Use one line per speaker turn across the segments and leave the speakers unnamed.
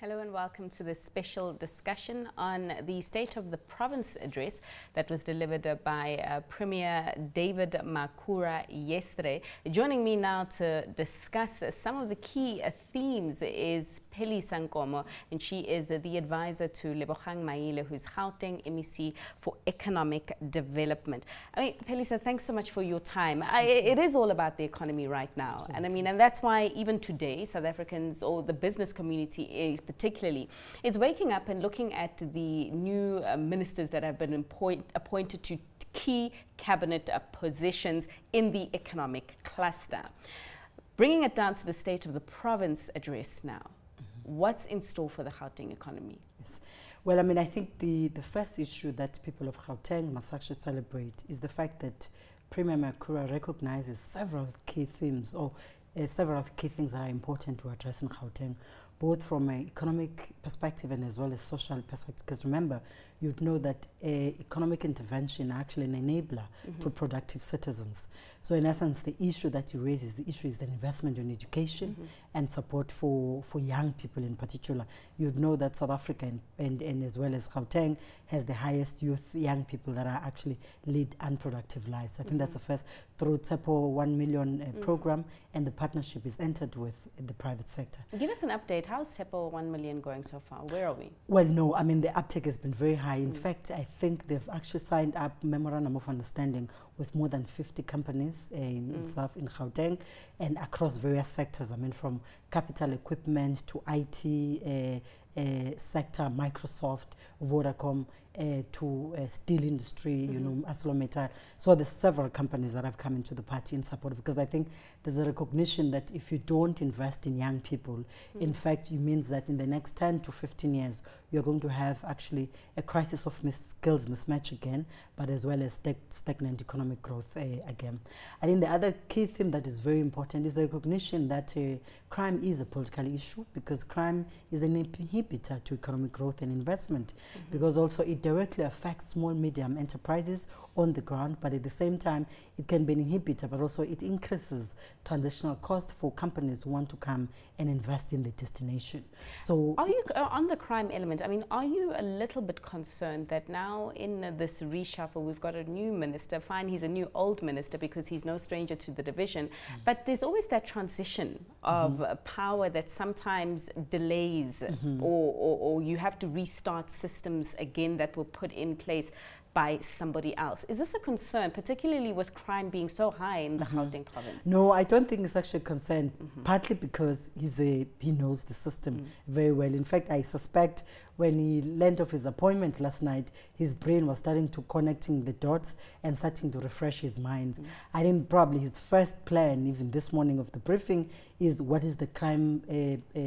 Hello and welcome to this special discussion on the State of the Province address that was delivered by Premier David Makhura yesterday. Joining me now to discuss some of the key themes is Phelisa Nkomo, and she is the advisor to Lebogang Maile, who's Gauteng MEC for Economic Development. I mean, Phelisa, thanks so much for your time. It is all about the economy right now. Absolutely. And that's why even today, South Africans or the business community is particularly is waking up and looking at the new ministers that have been appointed to key cabinet positions in the economic cluster. Bringing it down to the State of the Province address now, what's in store for the Gauteng economy?
Yes. Well, I mean, I think the first issue that people of Gauteng must actually celebrate is the fact that Premier Makhura recognizes several key themes or several key things that are important to address in Gauteng, both from an economic perspective and as well as social perspective. Because remember, you'd know that economic intervention are actually an enabler to productive citizens. So in essence, the issue that you raise is the investment in education and support for young people in particular. You'd know that South Africa and as well as Gauteng has the highest young people that are actually lead unproductive lives. I think that's the first, through TSEPO 1 million program, and the partnership is entered with the private sector.
Give us an update. How's TSEPO 1 million going so far? Where are we?
Well, no, I mean, the uptake has been very high. In fact, I think they've actually signed up memorandum of understanding with more than 50 companies in Gauteng and across various sectors. I mean, from capital equipment to IT sector, Microsoft, Vodacom, to steel industry, you know, ArcelorMittal. So there's several companies that have come into the party in support, because I think there's a recognition that if you don't invest in young people, in fact, it means that in the next 10 to 15 years, you're going to have actually a crisis of skills mismatch again, but as well as stagnant economic growth again. I think the other key theme that is very important is the recognition that crime is a political issue, because crime is an inhibitor to economic growth and investment, because also it directly affects small, medium enterprises on the ground, but at the same time, it can be an inhibitor, but also it increases transitional cost for companies who want to come and invest in the destination. So,
are you on the crime element? I mean, are you a little bit concerned that now in this reshuffle, we've got a new minister? Fine, he's a new old minister because he's no stranger to the division, but there's always that transition of power that sometimes delays, or you have to restart systems again that were put in place by somebody else. Is this a concern, particularly with crime being so high in the Gauteng province?
No, I don't think it's actually a concern, partly because he knows the system very well. In fact, I suspect when he learned of his appointment last night, his brain was starting to connecting the dots and starting to refresh his mind. I think probably his first plan, even this morning of the briefing, is what is the crime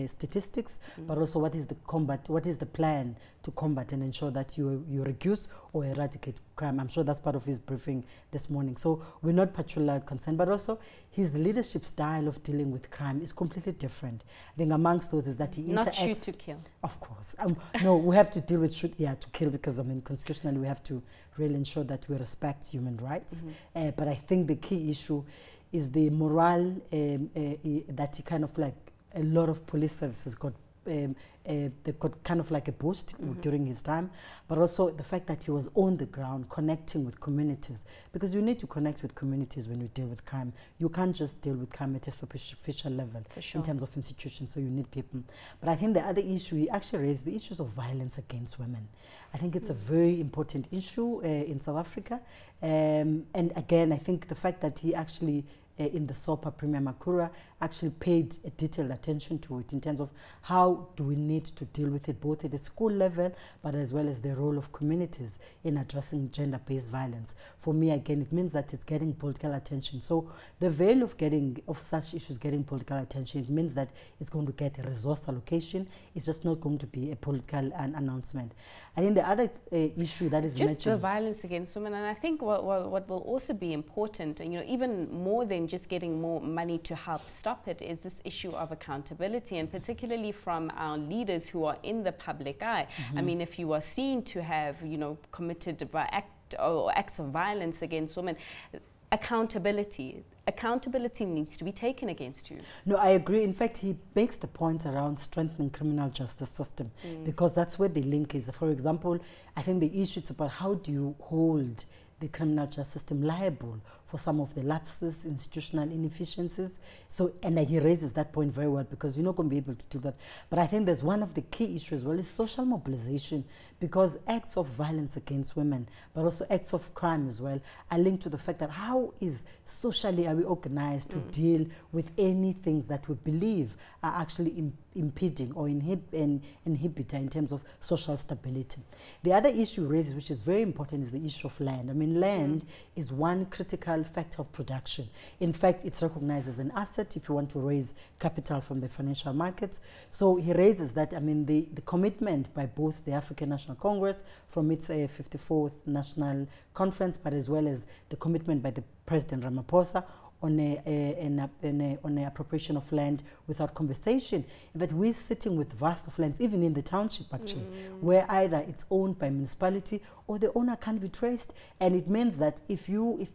statistics, but also what is the plan to combat and ensure that you reduce or eradicate crime. I'm sure that's part of his briefing this morning. So we're not particularly concerned, but also his leadership style of dealing with crime is completely different. I think amongst those is that he interacts...
Not shoot to kill.
Of course. No, we have to deal with shoot, to kill, because I mean, constitutionally we have to really ensure that we respect human rights. But I think the key issue is the morale that he kind of like, a lot of police services got they got kind of like a boost during his time, but also the fact that he was on the ground connecting with communities, because you need to connect with communities when you deal with crime. You can't just deal with crime at a superficial level in terms of institutions, so you need people. But I think the other issue, he actually raised the issues of violence against women. I think it's a very important issue in South Africa, and again, I think the fact that he actually in the SOPA, Premier Makhura actually paid a detailed attention to it in terms of how do we need to deal with it both at the school level, but as well as the role of communities in addressing gender-based violence. For me, again, it means that it's getting political attention. So the veil of such issues getting political attention, it means that it's going to get a resource allocation. It's just not going to be a political announcement. I think the other issue that is
just the violence against women, and I think what will also be important, you know, even more than just getting more money to help stop it, is this issue of accountability, and particularly from our leaders who are in the public eye. I mean, if you are seen to have, you know, committed acts of violence against women, accountability. Accountability needs to be taken against you.
No, I agree. In fact, he makes the point around strengthening criminal justice system because that's where the link is. For example, I think the issue is about how do you hold the criminal justice system liable for some of the lapses, institutional inefficiencies. So, and he raises that point very well because you're not going to be able to do that. But I think there's one of the key issues as well is social mobilization, because acts of violence against women, but also acts of crime as well, are linked to the fact that how is socially are we organized to deal with any things that we believe are actually impeding or inhibitor in terms of social stability. The other issue raised, which is very important, is the issue of land. I mean, land is one critical factor of production. In fact, it's recognized as an asset if you want to raise capital from the financial markets. So he raises that, I mean, the commitment by both the African National Congress from its 54th National Conference, but as well as the commitment by the President Ramaphosa on an appropriation of land without compensation. In fact, we're sitting with vast of lands, even in the township actually, where either it's owned by municipality or the owner can't be traced. And it means that if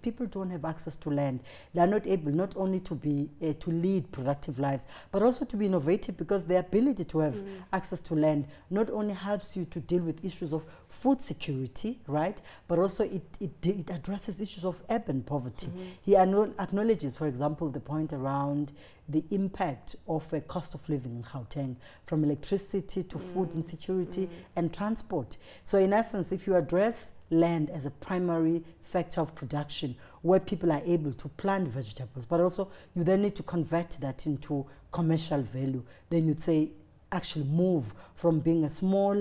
people don't have access to land, they're not able not only to be to lead productive lives, but also to be innovative, because the ability to have access to land not only helps you to deal with issues of food security, right, but also it addresses issues of urban poverty. He acknowledges, for example, the point around the impact of a cost of living in Gauteng, from electricity to food insecurity and transport. So in essence, if you address land as a primary factor of production where people are able to plant vegetables, but also you then need to convert that into commercial value, then you'd say actually move from being a small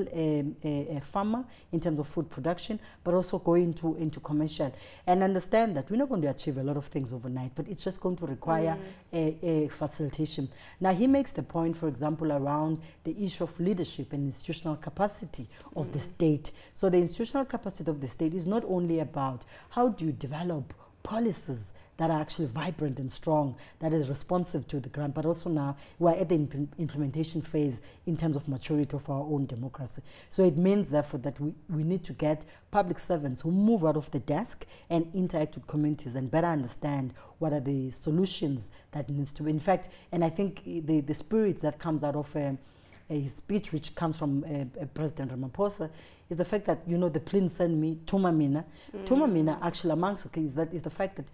farmer in terms of food production, but also go into commercial, and understand that we're not going to achieve a lot of things overnight, but it's just going to require a facilitation. Now he makes the point, for example, around the issue of leadership and institutional capacity of the state. So the institutional capacity of the state is not only about how do you develop policies that are actually vibrant and strong, that is responsive to the ground, but also now we're at the implementation phase in terms of maturity of our own democracy. So it means, therefore, that we need to get public servants who move out of the desk and interact with communities and better understand what are the solutions that needs to be. In fact, and I think the spirit that comes out of his speech, which comes from President Ramaphosa, is the fact that, you know, the plane send me Tumamina. Tumamina, actually, amongst is the fact that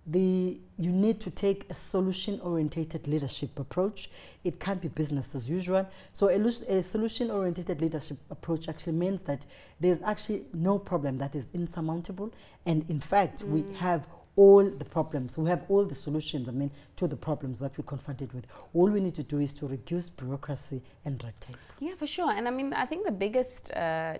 you need to take a solution-orientated leadership approach. It can't be business as usual. So a solution-orientated leadership approach actually means that there's actually no problem that is insurmountable. And in fact, we have all the problems. We have all the solutions, I mean, to the problems that we're confronted with. All we need to do is to reduce bureaucracy and red tape.
Yeah, for sure. And I mean, I think the biggest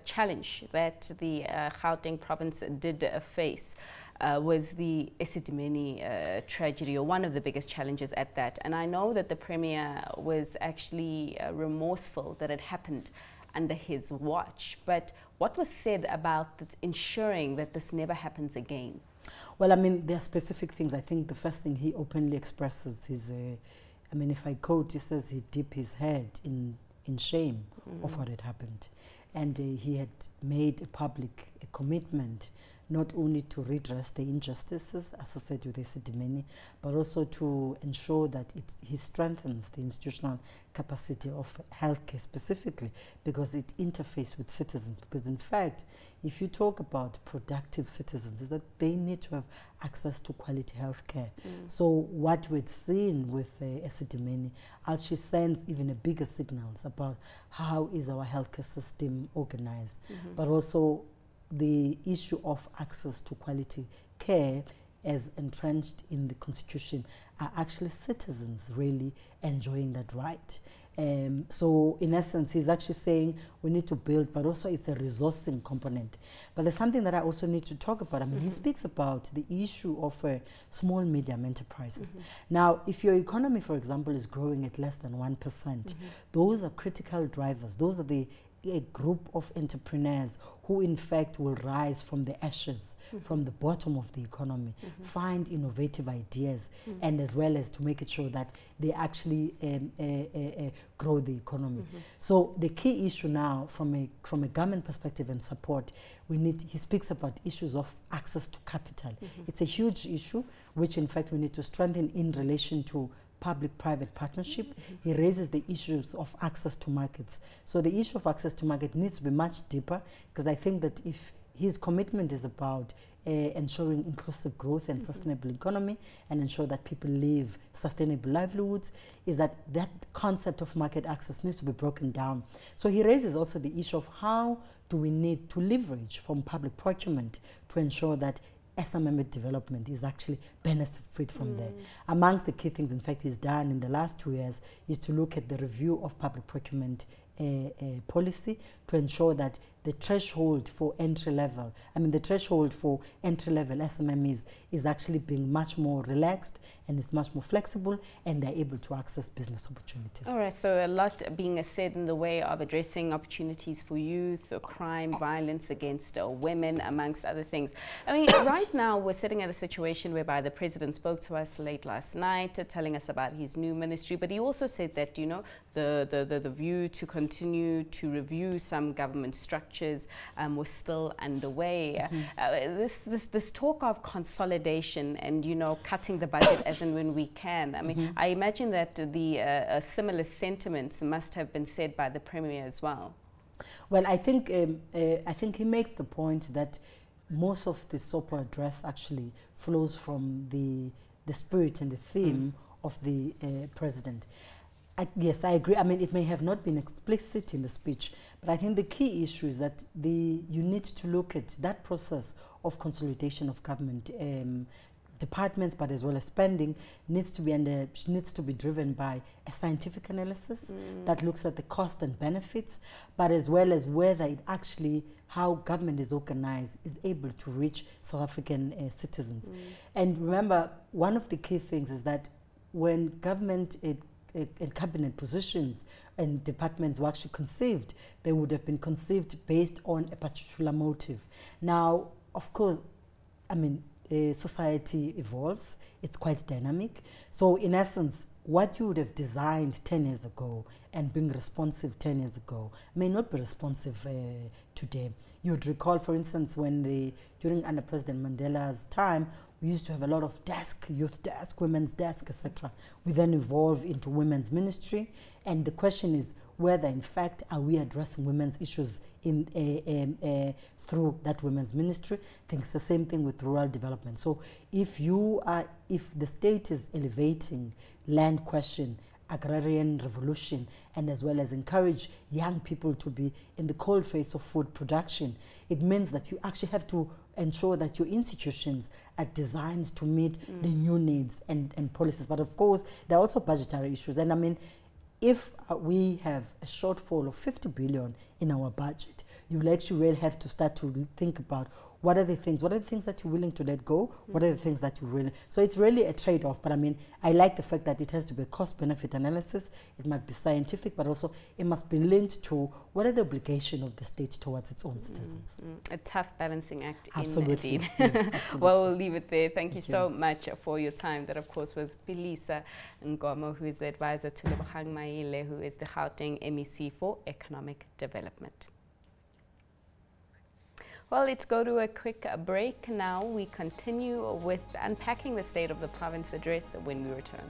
challenge that the Gauteng province did face was the Esidimeni tragedy, or one of the biggest challenges at that. And I know that the Premier was actually remorseful that it happened under his watch. But what was said about ensuring that this never happens again?
Well, I mean, there are specific things. I think the first thing he openly expresses is, I mean, if I quote, he says he dipped his head in shame of what had happened. And he had made a public commitment not only to redress the injustices associated with Esidimeni, but also to ensure that he strengthens the institutional capacity of healthcare specifically, because it interfaces with citizens. Because in fact, if you talk about productive citizens, is that they need to have access to quality healthcare. So what we've seen with Esidimeni, she sends even a bigger signals about how is our healthcare system organized, but also the issue of access to quality care as entrenched in the Constitution. Are actually citizens really enjoying that right? So in essence, he's actually saying we need to build, but also it's a resourcing component. But there's something that I also need to talk about. I mean, he speaks about the issue of small, medium enterprises. Now, if your economy, for example, is growing at less than 1%, those are critical drivers. Those are the a group of entrepreneurs who in fact will rise from the ashes, from the bottom of the economy, find innovative ideas, and as well as to make it sure that they actually grow the economy. So the key issue now from a government perspective and support, he speaks about issues of access to capital. It's a huge issue which in fact we need to strengthen in relation to public-private partnership. He raises the issues of access to markets. So the issue of access to market needs to be much deeper, because I think that if his commitment is about ensuring inclusive growth and sustainable economy and ensure that people live sustainable livelihoods, is that concept of market access needs to be broken down. So he raises also the issue of how do we need to leverage from public procurement to ensure that SMME development is actually benefit from there. Amongst the key things, in fact, he's done in the last 2 years is to look at the review of public procurement policy to ensure that the threshold for entry-level, the threshold for entry-level SMMEs is actually being much more relaxed, and it's much more flexible, and they're able to access business opportunities.
All right, so a lot being said in the way of addressing opportunities for youth, crime, violence against women, amongst other things. I mean, right now we're sitting at a situation whereby the president spoke to us late last night, telling us about his new ministry, but he also said that, you know, the view to continue to review some government structures was still underway. This talk of consolidation and, you know, cutting the budget as and when we can. I mean, I imagine that the similar sentiments must have been said by the Premier as well.
Well, I think he makes the point that most of the SOPA address actually flows from the spirit and the theme of the president. Yes, I agree. I mean, it may have not been explicit in the speech, but I think the key issue is that you need to look at that process of consolidation of government departments, but as well as spending, needs to be driven by a scientific analysis that looks at the cost and benefits, but as well as whether it actually, how government is organized, is able to reach South African citizens. And remember, one of the key things is that when government and cabinet positions and departments were actually conceived, they would have been conceived based on a particular motive. Now, of course, I mean, society evolves, it's quite dynamic. So in essence, what you would have designed 10 years ago and being responsive 10 years ago may not be responsive today. You would recall, for instance, when during under President Mandela's time, we used to have a lot of youth desk, women's desk, etc. We then evolved into women's ministry, and the question is whether, in fact, are we addressing women's issues through that women's ministry? I think it's the same thing with rural development. So if the state is elevating land question, agrarian revolution, and as well as encourage young people to be in the cold face of food production, it means that you actually have to ensure that your institutions are designed to meet the new needs and policies. But of course, there are also budgetary issues. And I mean, if we have a shortfall of 50 billion in our budget, you'll actually really have to start to think about what are the things that you're willing to let go, what are the things that you really, so it's really a trade-off. But I mean, I like the fact that it has to be a cost-benefit analysis, it must be scientific, but also it must be linked to what are the obligations of the state towards its own citizens.
A tough balancing act.
Absolutely.
Indeed.
Yes, absolutely.
Well, we'll leave it there. Thank you so much for your time. That, of course, was Phelisa Nkomo, who is the advisor to Lebogang Maile, who is the Gauteng MEC for Economic Development. Well, let's go to a quick break now. We continue with unpacking the State of the Province address when we return.